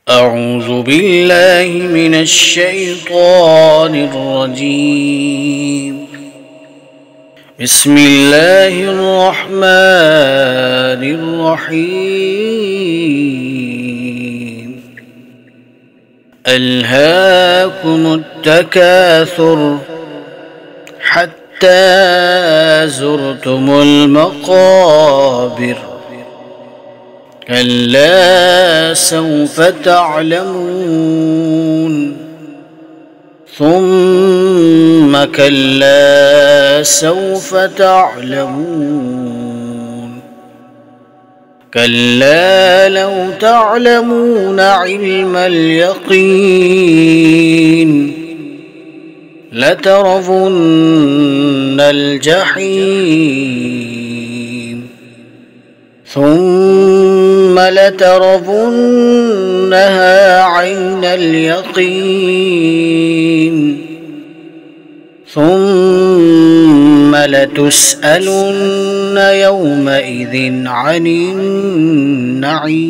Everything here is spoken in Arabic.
أعوذ بالله من الشيطان الرجيم. بسم الله الرحمن الرحيم. ألهاكم التكاثر حتى زرتم المقابر، كلا سوف تعلمون، ثم كلا سوف تعلمون، كلا لو تعلمون علم اليقين لترون الجحيم، ثم لترونها عين اليقين، ثم لتسألن يومئذ عن النعيم.